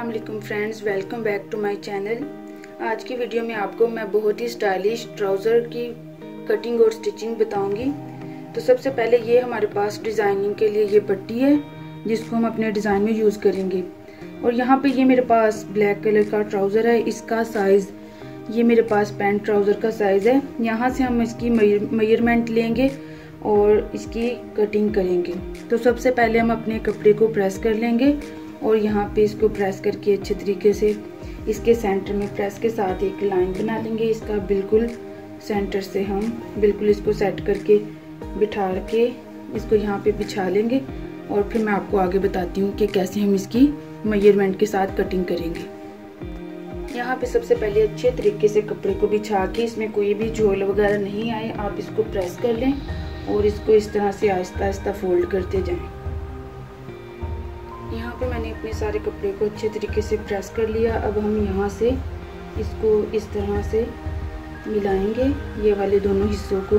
अस्सलाम friends, welcome back to my channel. आज की वीडियो में आपको मैं बहुत ही स्टाइलिश ट्राउज़र की कटिंग और स्टिचिंग बताऊंगी। तो सबसे पहले ये हमारे पास डिज़ाइनिंग के लिए ये पट्टी है जिसको हम अपने डिज़ाइन में यूज़ करेंगे। और यहाँ पे ये मेरे पास ब्लैक कलर का ट्राउज़र है, इसका साइज़ ये मेरे पास पैंट ट्राउज़र का साइज़ है। यहाँ से हम इसकी मेजरमेंट लेंगे और इसकी कटिंग करेंगे। तो सबसे पहले हम अपने कपड़े को प्रेस कर लेंगे और यहाँ पे इसको प्रेस करके अच्छे तरीके से इसके सेंटर में प्रेस के साथ एक लाइन बना लेंगे। इसका बिल्कुल सेंटर से हम बिल्कुल इसको सेट करके बिठा के इसको यहाँ पे बिछा लेंगे और फिर मैं आपको आगे बताती हूँ कि कैसे हम इसकी मेजरमेंट के साथ कटिंग करेंगे। यहाँ पे सबसे पहले अच्छे तरीके से कपड़े को बिछा के इसमें कोई भी झोल वगैरह नहीं आए, आप इसको प्रेस कर लें और इसको इस तरह से आहिस्ता आहिस्ता फोल्ड करते जाएं। यहाँ पे मैंने अपने सारे कपड़े को अच्छे तरीके से प्रेस कर लिया। अब हम यहाँ से इसको इस तरह से मिलाएंगे ये वाले दोनों हिस्सों को।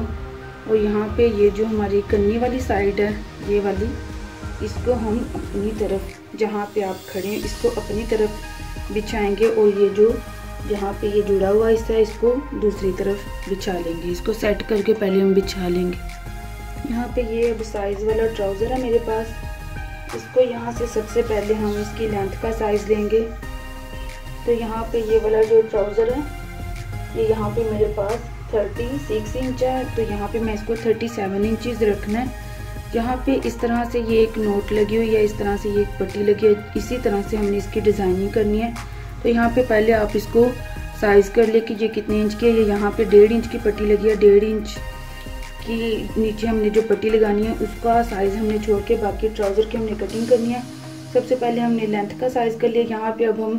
और यहाँ पे ये जो हमारी कन्नी वाली साइड है ये वाली, इसको हम अपनी तरफ जहाँ पे आप खड़े हैं इसको अपनी तरफ बिछाएंगे और ये जो जहाँ पे ये जुड़ा हुआ हिस्सा है इसको दूसरी तरफ बिछा लेंगे। इसको सेट करके पहले हम बिछा लेंगे। यहाँ पे ये अब साइज़ वाला ट्राउज़र है मेरे पास। इसको यहाँ से सबसे पहले हम इसकी लेंथ का साइज़ लेंगे। तो यहाँ पे ये वाला जो ट्राउज़र है ये यहाँ पे मेरे पास 36 इंच है, तो यहाँ पे मैं इसको 37 इंचज़ रखना है। यहाँ पे इस तरह से ये एक नोट लगी हुई है, इस तरह से ये एक पट्टी लगी है, इसी तरह से हमने इसकी डिज़ाइनिंग करनी है। तो यहाँ पे पहले आप इसको साइज़ कर ले कि ये कितने इंच की है। ये यहाँ पे 1.5 इंच की पट्टी लगी है, 1.5 इंच की नीचे हमने जो पट्टी लगानी है उसका साइज़ हमने छोड़ के बाकी ट्राउज़र की हमने कटिंग करनी है। सबसे पहले हमने लेंथ का साइज़ कर लिया। यहाँ पे अब हम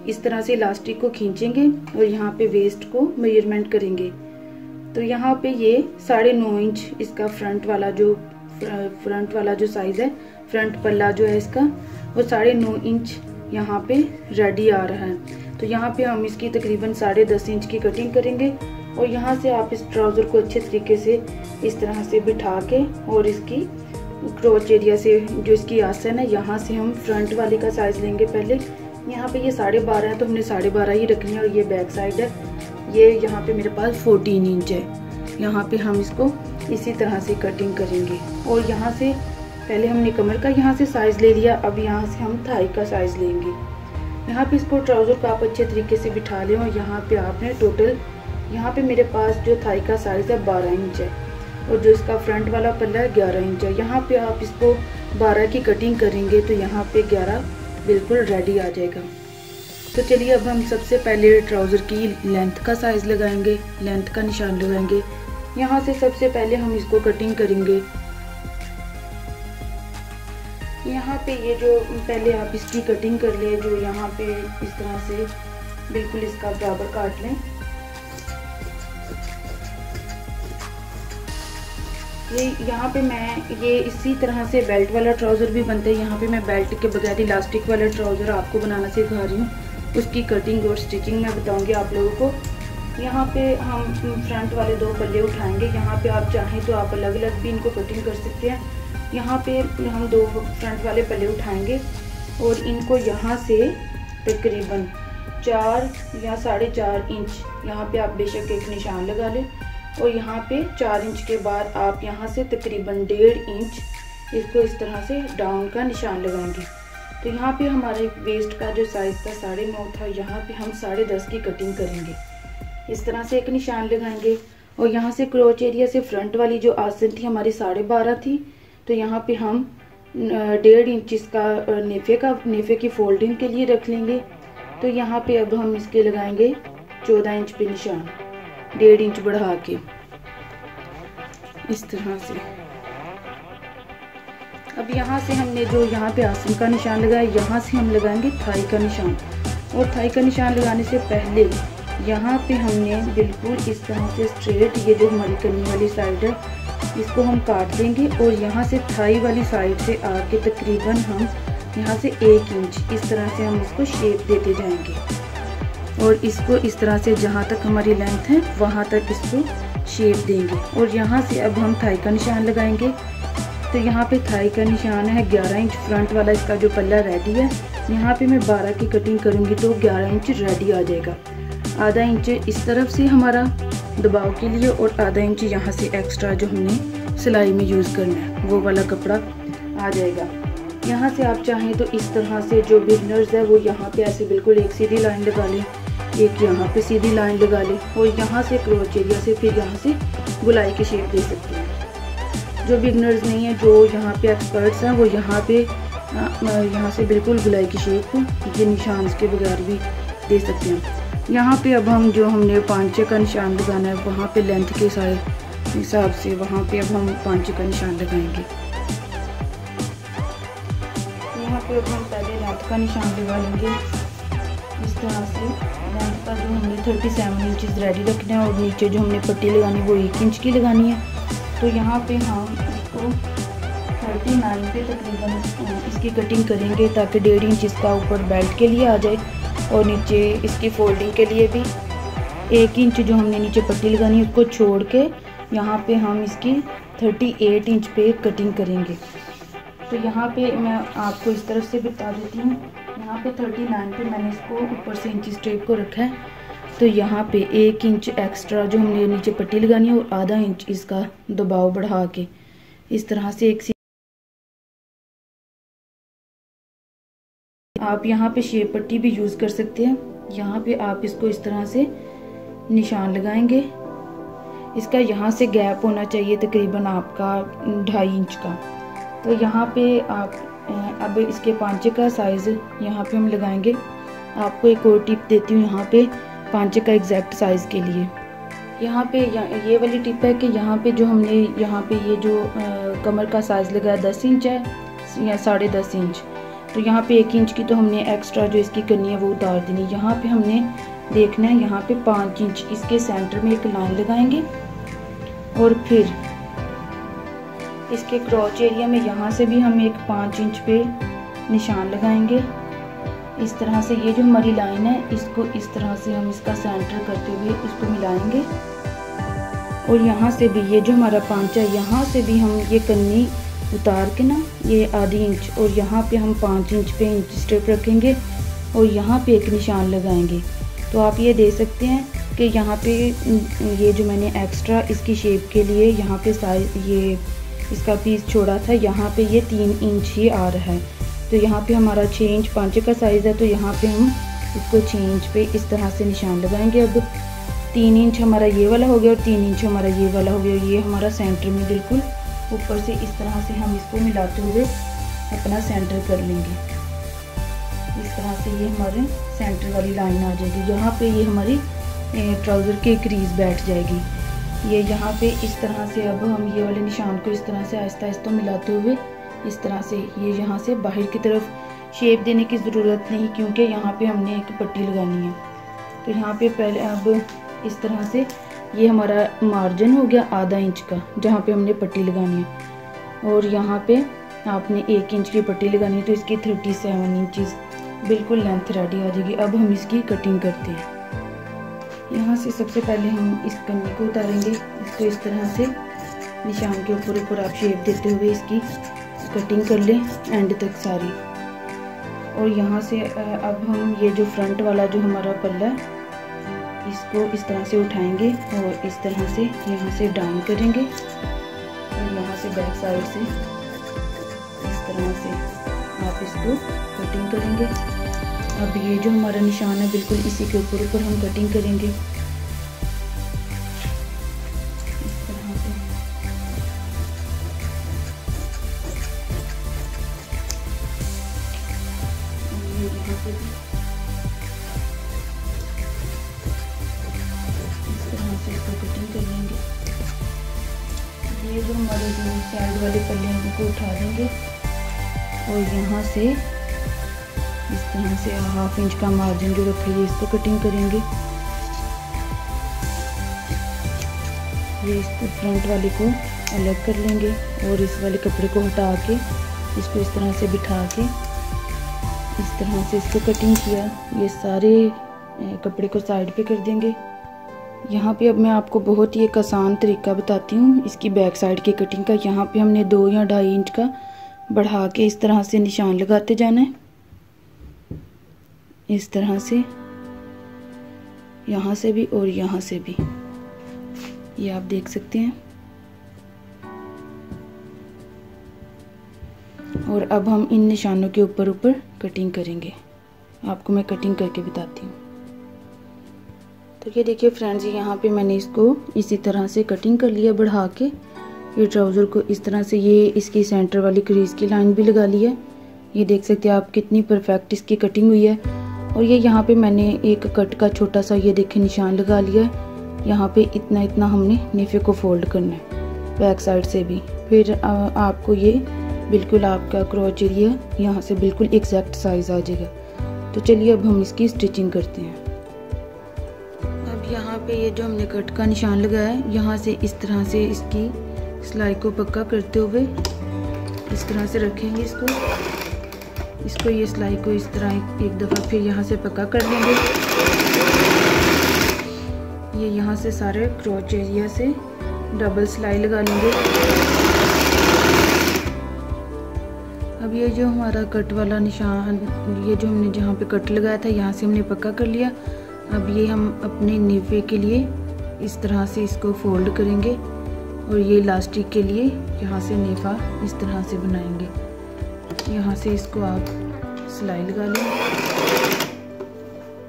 इस तरह से इलास्टिक को खींचेंगे और यहाँ पे वेस्ट को मेजरमेंट करेंगे। तो यहाँ पे ये 9.5 इंच इसका फ्रंट वाला जो साइज़ है, फ्रंट पल्ला जो है इसका वो 9.5 इंच यहाँ पे रेडी आ रहा है। तो यहाँ पे हम इसकी तकरीबन 10.5 इंच की कटिंग करेंगे। और यहाँ से आप इस ट्राउज़र को अच्छे तरीके से इस तरह से बिठा के और इसकी क्रोच एरिया से जो इसकी आसन है यहाँ से हम फ्रंट वाले का साइज़ लेंगे। पहले यहाँ पे ये 12.5 है तो हमने 12.5 ही रखनी है। और ये बैक साइड है, ये यहाँ पे मेरे पास 14 इंच है। यहाँ पे हम इसको इसी तरह से कटिंग करेंगे। और यहाँ से पहले हमने कमर का यहाँ से साइज़ ले लिया, अब यहाँ से हम थाई का साइज़ लेंगे। यहाँ पे इसको ट्राउज़र को आप अच्छे तरीके से बिठा लें और यहाँ पे आपने टोटल यहाँ पे मेरे पास जो थाई का साइज़ है 12 इंच है और जो इसका फ्रंट वाला पल्ला है 11 इंच है। यहाँ पे आप इसको 12 की कटिंग करेंगे तो यहाँ पे 11 बिल्कुल रेडी आ जाएगा। तो चलिए अब हम सबसे पहले ट्राउज़र की लेंथ का साइज़ लगाएंगे, लेंथ का निशान लगाएंगे। यहाँ से सबसे पहले हम इसको कटिंग करेंगे। यहाँ पे ये जो पहले आप इसकी कटिंग कर ले, जो यहाँ पे इस तरह से बिल्कुल इसका बराबर काट लें। ये यहाँ पे मैं ये इसी तरह से बेल्ट वाला ट्राउज़र भी बनता है। यहाँ पे मैं बेल्ट के बगैर इलास्टिक वाला ट्राउज़र आपको बनाना सिखा रही हूँ, उसकी कटिंग और स्टिचिंग मैं बताऊँगी आप लोगों को। यहाँ पे हम फ्रंट वाले 2 पल्ले उठाएंगे। यहाँ पे आप चाहें तो आप अलग अलग भी इनको कटिंग कर सकते हैं। यहाँ पे हम 2 फ्रंट वाले पल्ले उठाएंगे और इनको यहाँ से तकरीबन 4 या 4.5 इंच यहाँ पे आप बेशक एक निशान लगा लें। और यहाँ पे 4 इंच के बाद आप यहाँ से तकरीबन 1.5 इंच इसको इस तरह से डाउन का निशान लगाएंगे। तो यहाँ पे हमारे वेस्ट का जो साइज़ था 9.5 था, यहाँ पे हम 10.5 की कटिंग करेंगे। इस तरह से एक निशान लगाएंगे और यहाँ से क्रोच एरिया से फ्रंट वाली जो आसन थी हमारी 12.5 थी, तो यहाँ पे हम 1.5 इंच इसका नेफे की फोल्डिंग के लिए रख लेंगे। तो यहाँ पे अब हम इसके लगाएंगे 14 इंच पे निशान, 1.5 इंच बढ़ा के इस तरह से। अब यहाँ से हमने जो यहाँ पे आसन का निशान लगाया, यहाँ से हम लगाएंगे थाई का निशान। और थाई का निशान लगाने से पहले यहाँ पे हमने बिल्कुल इस तरह से स्ट्रेट ये जो हमारी कन्नी वाली साइड है इसको हम काट देंगे और यहाँ से थाई वाली साइड से आके तकरीबन हम यहाँ से 1 इंच इस तरह से हम इसको शेप देते जाएंगे। और इसको इस तरह से जहाँ तक हमारी लेंथ है वहाँ तक इसको शेप देंगे। और यहाँ से अब हम थाई का निशान लगाएंगे तो यहाँ पे थाई का निशान है 11 इंच फ्रंट वाला, इसका जो पल्ला रेडी है। यहाँ पे मैं 12 की कटिंग करूँगी तो 11 इंच रेडी आ जाएगा। आधा इंच इस तरफ से हमारा दबाव के लिए और आधा इंच यहाँ से एक्स्ट्रा जो हमने सिलाई में यूज़ करना है वो वाला कपड़ा आ जाएगा। यहाँ से आप चाहें तो इस तरह से जो बिगनर्स है वो यहाँ पे ऐसे बिल्कुल एक सीधी लाइन लगा लें, एक यहाँ पे सीधी लाइन लगा लें और यहाँ से क्रोच एरिया से फिर यहाँ से गुलाई की शेप दे सकते हैं। जो बिगनर्स नहीं है, जो यहाँ पे एक्सपर्ट्स हैं, वो यहाँ से बिल्कुल गुलाई की शेप ये निशान के बगैर भी दे सकते हैं। यहाँ पे अब हम जो हमने 5 का निशान लगाना है वहाँ पे लेंथ के हिसाब से वहाँ पे अब हम 5 का निशान लगाएंगे। यहाँ पे अब हम पहले लेंथ का निशान लगा लेंगे इस तरह से। लेंथ का जो हमने 37 इंचज़ रेडी रखना है और नीचे जो हमने पट्टी लगानी है वो 1 इंच की लगानी है। तो यहाँ पे हम इसको 39 पे तकरीबन इसकी कटिंग करेंगे ताकि 1.5 इंच इसका ऊपर बेल्ट के लिए आ जाए और नीचे इसकी फोल्डिंग के लिए भी 1 इंच जो हमने नीचे पट्टी लगानी है उसको छोड़ के यहाँ पे हम इसकी 38 इंच पे कटिंग करेंगे। तो यहाँ पे मैं आपको इस तरफ से बता देती हूँ। यहाँ पे 39 पे मैंने इसको ऊपर से इंच टेप को रखा है। तो यहाँ पे 1 इंच एक्स्ट्रा जो हमने नीचे पट्टी लगानी है और आधा इंच इसका दबाव बढ़ा के इस तरह से एक आप यहाँ पे शेप पट्टी भी यूज़ कर सकते हैं। यहाँ पे आप इसको इस तरह से निशान लगाएंगे। इसका यहाँ से गैप होना चाहिए तकरीबन आपका 2.5 इंच का। तो यहाँ पे आप अब इसके 5 का साइज़ यहाँ पे हम लगाएंगे। आपको एक और टिप देती हूँ यहाँ पे 5 का एग्जैक्ट साइज़ के लिए। यहाँ पे ये वाली टिप है कि यहाँ पे जो हमने यहाँ पे ये जो कमर का साइज़ लगाया 10 इंच है या 10.5 इंच। तो यहाँ पे 1 इंच की तो हमने एक्स्ट्रा जो इसकी करनी है वो उतार देनी। यहाँ पे हमने देखना है यहाँ पे 5 इंच इसके सेंटर में एक लाइन लगाएंगे और फिर इसके क्रॉच एरिया में यहाँ से भी हम एक 5 इंच पे निशान लगाएंगे इस तरह से। ये जो हमारी लाइन है इसको इस तरह से हम इसका सेंटर करते हुए इसको मिलाएंगे और यहाँ से भी ये जो हमारा 5 है यहाँ से भी हम ये कन्नी उतार के ना ये आधी इंच और यहाँ पे हम 5 इंच पे इंच स्टेप रखेंगे और यहाँ पे एक निशान लगाएंगे। तो आप ये दे सकते हैं कि यहाँ पे ये जो मैंने एक्स्ट्रा इसकी शेप के लिए यहाँ पे साइज ये इसका पीस छोड़ा था यहाँ पे ये 3 इंच ही आ रहा है। तो यहाँ पे हमारा 6 इंच 5 का साइज़ है। तो यहाँ पे हम इसको 6 इंच पे इस तरह से निशान लगाएंगे। अब 3 इंच हमारा ये वाला हो गया और 3 इंच हमारा ये वाला हो गया। ये हमारा सेंटर में बिल्कुल ऊपर से इस तरह से हम इसको मिलाते हुए अपना सेंटर कर लेंगे। इस तरह से ये हमारे सेंटर वाली लाइन आ जाएगी। यहाँ पे ये हमारी ट्राउज़र के क्रीज बैठ जाएगी। ये यहाँ पे इस तरह से अब हम ये वाले निशान को इस तरह से आहिस्ता आहिस्ता मिलाते हुए इस तरह से ये यहाँ से बाहर की तरफ शेप देने की ज़रूरत नहीं क्योंकि यहाँ पे हमने एक पट्टी लगानी है। तो यहाँ पे पहले अब इस तरह से ये हमारा मार्जिन हो गया आधा इंच का जहाँ पे हमने पट्टी लगानी है और यहाँ पे आपने 1 इंच की पट्टी लगानी है। तो इसकी 37 इंचज़ बिल्कुल लेंथ रेडी आ जाएगी। अब हम इसकी कटिंग करते हैं। यहाँ से सबसे पहले हम इस कन्नी को उतारेंगे। इसको इस तरह से निशान के ऊपर आप शेप देते हुए इसकी कटिंग कर लें एंड तक सारी। और यहाँ से अब हम ये जो फ्रंट वाला जो हमारा पल्ला है इसको इस तरह से उठाएंगे और इस तरह से यहाँ से डाउन करेंगे और यहाँ से बैक साइड से इस तरह से आप इसको कटिंग करेंगे। अब ये जो हमारा निशान है बिल्कुल इसी के ऊपर हम कटिंग करेंगे इस तरह से। ये यहाँ पे भी इस तरह से इसको कटिंग कर लेंगे। ये जो हमारे जो साइड वाले पल्ले हैं उनको उठा देंगे और यहाँ से इस तरह से 1/2 इंच का मार्जिन जो रखेंगे इसको कटिंग करेंगे। ये इसको फ्रंट वाले को अलग कर लेंगे और इस वाले कपड़े को हटा के इसको इस तरह से बिठा के इस तरह से इसको कटिंग किया। ये सारे कपड़े को साइड पे कर देंगे यहाँ पे अब मैं आपको बहुत ही एक आसान तरीका बताती हूँ इसकी बैक साइड की कटिंग का। यहाँ पे हमने 2 या 2.5 इंच का बढ़ा के इस तरह से निशान लगाते जाना है, इस तरह से, यहाँ से भी और यहाँ से भी, ये आप देख सकते हैं। और अब हम इन निशानों के ऊपर ऊपर कटिंग करेंगे, आपको मैं कटिंग करके बताती हूँ। तो ये देखिए फ्रेंड्स, यहाँ पे मैंने इसको इसी तरह से कटिंग कर लिया बढ़ा के। ये ट्राउज़र को इस तरह से, ये इसकी सेंटर वाली क्रीज की लाइन भी लगा ली है। ये देख सकते हैं आप कितनी परफेक्ट इसकी कटिंग हुई है। और ये यहाँ पे मैंने एक कट का छोटा सा, ये देखिए, निशान लगा लिया है। यहाँ पे इतना इतना हमने नेफे को फोल्ड करना है बैक साइड से भी। फिर आपको ये बिल्कुल आपका क्रॉच एरिया यहाँ से बिल्कुल एग्जैक्ट साइज आ जाएगा। तो चलिए अब हम इसकी स्टिचिंग करते हैं। अब यहाँ पे ये जो हमने कट का निशान लगाया है, यहाँ से इस तरह से इसकी सिलाई को पक्का करते हुए इस तरह से रखेंगे इसको ये सिलाई को इस तरह एक दफ़ा फिर यहाँ से पक्का कर लेंगे। ये यहाँ से सारे क्रॉच एरिया से डबल सिलाई लगा लेंगे। अब ये जो हमारा कट वाला निशान, ये जो हमने जहाँ पे कट लगाया था, यहाँ से हमने पक्का कर लिया। अब ये हम अपने नेफे के लिए इस तरह से इसको फोल्ड करेंगे और ये इलास्टिक के लिए यहाँ से नेफा इस तरह से बनाएंगे। यहाँ से इसको आप सिलाई लगा लें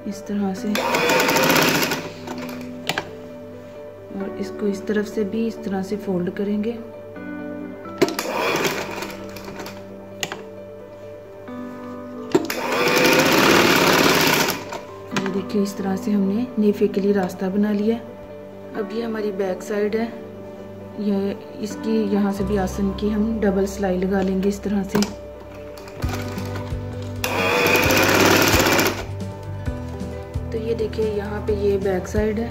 इस तरह से, और इसको इस तरफ से भी इस तरह से फोल्ड करेंगे। ये देखिए, इस तरह से हमने नेफे के लिए रास्ता बना लिया। अब ये हमारी बैक साइड है, ये इसकी यहाँ से भी आसन की हम डबल सिलाई लगा लेंगे इस तरह से। तो ये देखिए, यहाँ पे ये बैक साइड है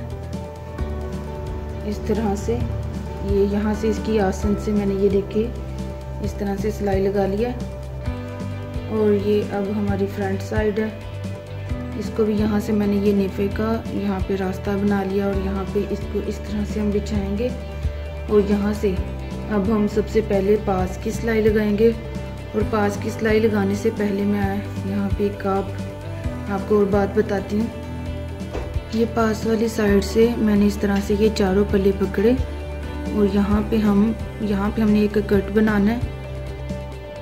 इस तरह से। ये यहाँ से इसकी आसन से मैंने ये देखिए इस तरह से सिलाई लगा लिया। और ये अब हमारी फ्रंट साइड है, इसको भी यहाँ से मैंने ये नेफे का यहाँ पे रास्ता बना लिया और यहाँ पे इसको इस तरह से हम बिछाएंगे। और यहाँ से अब हम सबसे पहले पास की सिलाई लगाएंगे। और पास की सिलाई लगाने से पहले मैं यहाँ पे एक आपको और बात बताती हूँ। ये पास वाली साइड से मैंने इस तरह से ये चारों पल्ले पकड़े और यहाँ पे हमने एक कट बनाना है।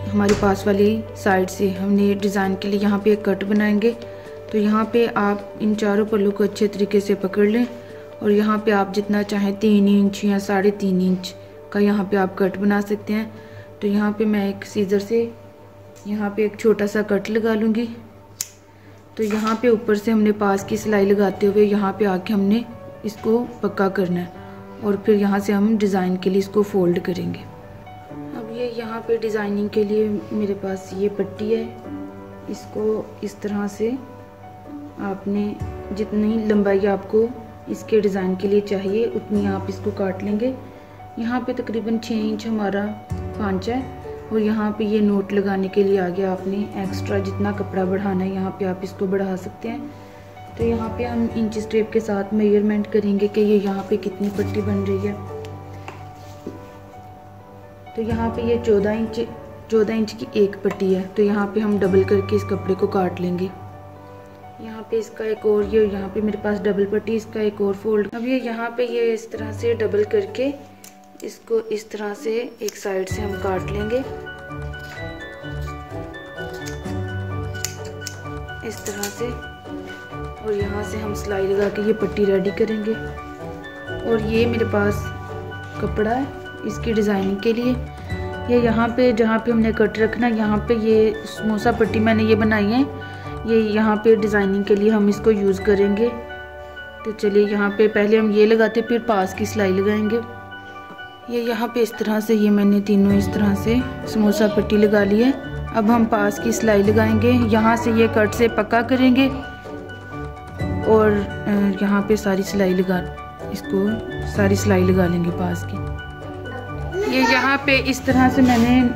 हमारी पास वाली साइड से हमने डिज़ाइन के लिए यहाँ पे एक कट बनाएंगे। तो यहाँ पे आप इन चारों पल्लों को अच्छे तरीके से पकड़ लें और यहाँ पे आप जितना चाहें 3 इंच या 3.5 इंच का यहाँ पे आप कट बना सकते हैं। तो यहाँ पे मैं एक सीजर से यहाँ पे एक छोटा सा कट लगा लूँगी। तो यहाँ पे ऊपर से हमने पास की सिलाई लगाते हुए यहाँ पे आके हमने इसको पक्का करना है और फिर यहाँ से हम डिज़ाइन के लिए इसको फोल्ड करेंगे। अब ये यहाँ पे डिज़ाइनिंग के लिए मेरे पास ये पट्टी है, इसको इस तरह से आपने जितनी लंबाई आपको इसके डिज़ाइन के लिए चाहिए उतनी आप इसको काट लेंगे। यहाँ पे तकरीबन 6 इंच हमारा पांचा है और यहाँ पे ये नोट लगाने के लिए आगे आपने एक्स्ट्रा जितना कपड़ा बढ़ाना है यहाँ पे आप इसको बढ़ा सकते हैं। तो यहाँ पे हम इंच टेप के साथ मेजरमेंट करेंगे कि ये यहाँ पे कितनी पट्टी बन रही है। तो यहाँ पे ये 14 इंच की एक पट्टी है। तो यहाँ पे हम डबल करके इस कपड़े को काट लेंगे। यहाँ पे इसका एक और, ये यहाँ पे मेरे पास डबल पट्टी, इसका एक और फोल्ड। अब ये यहाँ पे ये इस तरह से डबल करके इसको इस तरह से एक साइड से हम काट लेंगे इस तरह से। और यहाँ से हम सिलाई लगा के ये पट्टी रेडी करेंगे। और ये मेरे पास कपड़ा है इसकी डिज़ाइनिंग के लिए। ये यहाँ पे जहाँ पे हमने कट रखना, यहाँ पे ये समोसा पट्टी मैंने ये बनाई है, ये यहाँ पे डिज़ाइनिंग के लिए हम इसको यूज़ करेंगे। तो चलिए यहाँ पे पहले हम ये लगाते फिर पास की सिलाई लगाएंगे। ये यहाँ पे इस तरह से ये मैंने तीनों इस तरह से समोसा पट्टी लगा ली है। अब हम पास की सिलाई लगाएंगे, यहाँ से ये कट से पक्का करेंगे और यहाँ पे सारी सिलाई लगा लेंगे पास की। ये यहाँ पे इस तरह से मैंने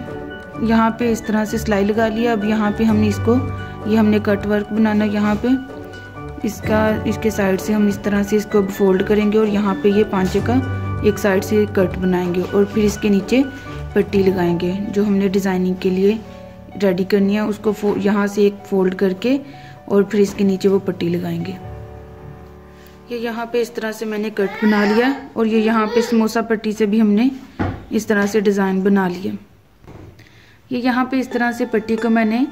यहाँ पे इस तरह से सिलाई लगा लिया। अब यहाँ पे हमने इसको, ये हमने कट वर्क बनाना, यहाँ पे इसके साइड से हम इस तरह से इसको अब फोल्ड करेंगे और यहाँ पे ये पांचे का एक साइड से कट बनाएंगे और फिर इसके नीचे पट्टी लगाएंगे। जो हमने डिज़ाइनिंग के लिए रेडी करनी है उसको यहाँ से एक फोल्ड करके और फिर इसके नीचे वो पट्टी लगाएंगे। ये यहाँ पे इस तरह से मैंने कट बना लिया और ये यहाँ पे समोसा पट्टी से भी हमने इस तरह से डिज़ाइन बना लिया। ये यहाँ पे इस तरह से पट्टी को मैंने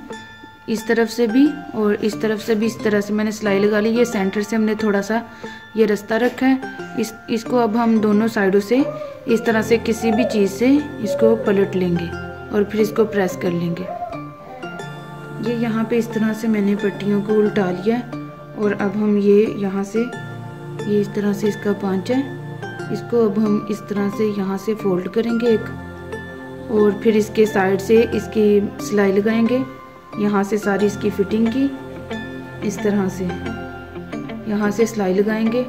इस तरफ से भी और इस तरफ से भी इस तरह से मैंने सिलाई लगा ली। ये सेंटर से हमने थोड़ा सा ये रास्ता रखा है। इसको अब हम दोनों साइडों से इस तरह से किसी भी चीज़ से इसको पलट लेंगे और फिर इसको प्रेस कर लेंगे। ये यहाँ पे इस तरह से मैंने पट्टियों को उल्टा लिया और अब हम ये यहाँ से ये इस तरह से इसका पांचा है, इसको अब हम इस तरह से यहाँ से फोल्ड करेंगे एक और फिर इसके साइड से इसकी सिलाई लगाएंगे। यहाँ से सारी इसकी फिटिंग की इस तरह से यहाँ से सिलाई लगाएंगे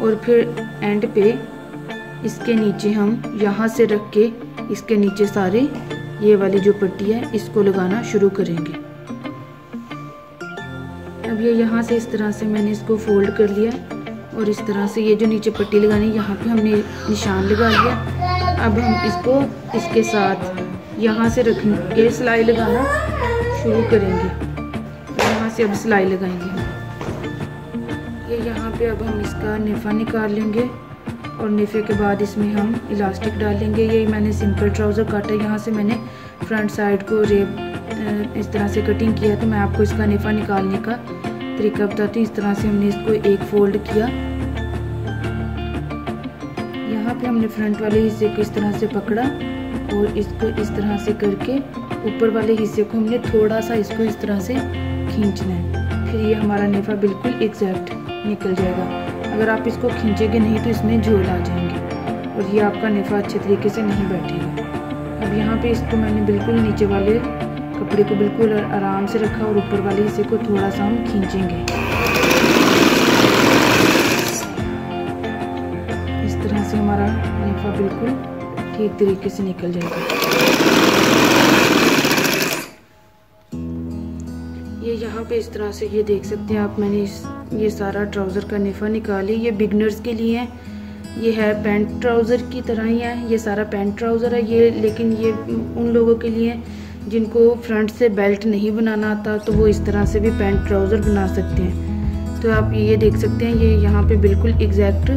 और फिर एंड पे इसके नीचे हम यहाँ से रख के इसके नीचे सारे ये वाली जो पट्टी है इसको लगाना शुरू करेंगे। अब ये यहाँ से इस तरह से मैंने इसको फोल्ड कर लिया और इस तरह से ये जो नीचे पट्टी लगानी है यहाँ पे हमने निशान लगा लिया। अब हम इसको इसके साथ यहाँ से रख के सिलाई लगाना शुरू करेंगे। यहाँ से अब सिलाई लगाएंगे। ये यहाँ पे अब हम इसका नेफा निकाल लेंगे और नेफे के बाद इसमें हम इलास्टिक डालेंगे। ये मैंने सिंपल ट्राउज़र काटा, यहाँ से मैंने फ्रंट साइड को रेप इस तरह से कटिंग किया। तो मैं आपको इसका नेफा निकालने का तरीका बताती हूँ। इस तरह से हमने इसको एक फोल्ड किया। यहाँ पे हमने फ्रंट वाले हिस्से को इस तरह से पकड़ा और इसको इस तरह से करके ऊपर वाले हिस्से को हमने थोड़ा सा इसको इस तरह से खींचना है। फिर ये हमारा नेफा बिल्कुल एग्जैक्ट निकल जाएगा। अगर आप इसको खींचेंगे नहीं तो इसमें झोल आ जाएंगे और ये आपका नेफा अच्छे तरीके से नहीं बैठेगा। अब यहाँ पे इसको मैंने बिल्कुल नीचे वाले कपड़े को बिल्कुल आराम से रखा और ऊपर वाले हिस्से को थोड़ा सा हम खींचेंगे। इस तरह से हमारा नेफा बिल्कुल ठीक तरीके से निकल जाएगा। ये यहाँ पे इस तरह से ये देख सकते हैं आप, मैंने ये सारा ट्राउज़र का नेफा निकाली। ये बिगनर्स के लिए है, ये है पैंट ट्राउज़र की तरह ही है। ये सारा पैंट ट्राउज़र है ये, लेकिन ये उन लोगों के लिए जिनको फ्रंट से बेल्ट नहीं बनाना आता तो वो इस तरह से भी पैंट ट्राउज़र बना सकते हैं। तो आप ये देख सकते हैं ये यहाँ पे बिल्कुल एग्जैक्ट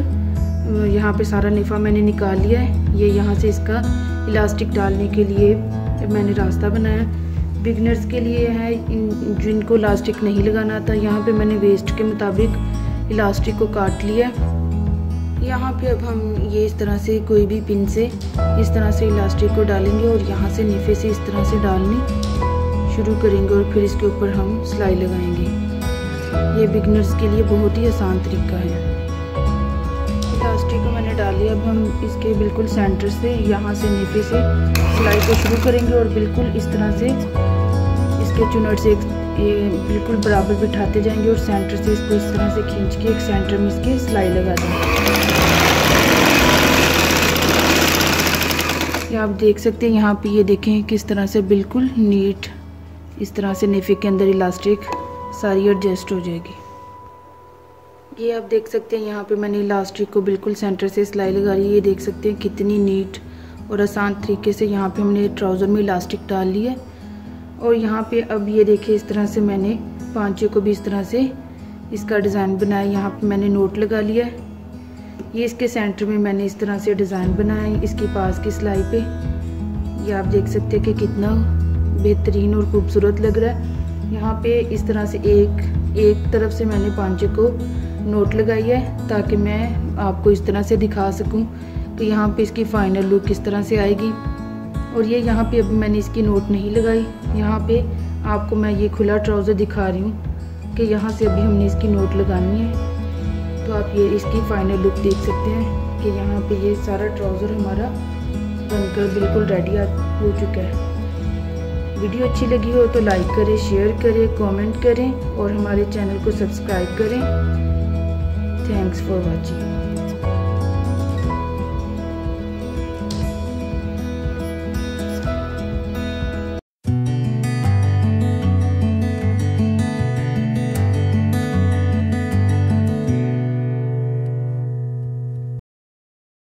यहाँ पे सारा नेफा मैंने निकाल लिया है। ये यहाँ से इसका इलास्टिक डालने के लिए मैंने रास्ता बनाया। बिगनर्स के लिए है जिनको इलास्टिक नहीं लगाना आता। यहाँ पे मैंने वेस्ट के मुताबिक इलास्टिक को काट लिया। यहाँ पे अब हम ये इस तरह से कोई भी पिन से इस तरह से इलास्टिक को डालेंगे और यहाँ से नेफे से इस तरह से डालनी शुरू करेंगे और फिर इसके ऊपर हम सिलाई लगाएंगे। ये बिगनर्स के लिए बहुत ही आसान तरीका है। इलास्टिक को मैंने डाल लिया। अब हम इसके बिल्कुल सेंटर से यहाँ से नेफे से सिलाई को शुरू करेंगे और बिल्कुल इस तरह से इसके चुनट से बिल्कुल बराबर बिठाते जाएंगे और सेंटर से इसको इस तरह से खींच के एक सेंटर में इसके सिलाई लगा देंगे। ये आप देख सकते हैं यहाँ पे, ये देखें किस तरह से बिल्कुल नीट इस तरह से नेफे के अंदर इलास्टिक सारी एडजस्ट हो जाएगी। ये आप देख सकते हैं यहाँ पे मैंने इलास्टिक को बिल्कुल सेंटर से सिलाई लगा ली। ये देख सकते हैं कितनी नीट और आसान तरीके से यहाँ पे हमने ट्राउज़र में इलास्टिक डाल ली है। और यहाँ पे अब ये देखिए इस तरह से मैंने पांचे को भी इस तरह से इसका डिज़ाइन बनाया। यहाँ पे मैंने नोट लगा लिया है। ये इसके सेंटर में मैंने इस तरह से डिज़ाइन बनाया इसकी पास की सिलाई पे। ये आप देख सकते हैं कि कितना बेहतरीन और खूबसूरत लग रहा है। यहाँ पे इस तरह से एक तरफ से मैंने पांचे को नोट लगाई है ताकि मैं आपको इस तरह से दिखा सकूं कि यहाँ पे इसकी फाइनल लुक किस तरह से आएगी। और ये यहाँ पे अभी मैंने इसकी नोट नहीं लगाई। यहाँ पे आपको मैं ये खुला ट्राउज़र दिखा रही हूँ कि यहाँ से अभी हमने इसकी नोट लगानी है। तो आप ये इसकी फाइनल लुक देख सकते हैं कि यहाँ पे ये सारा ट्राउज़र हमारा बनकर बिल्कुल रेडी हो चुका है। वीडियो अच्छी लगी हो तो लाइक करें, शेयर करें, कमेंट करें और हमारे चैनल को सब्सक्राइब करें। Thanks for watching.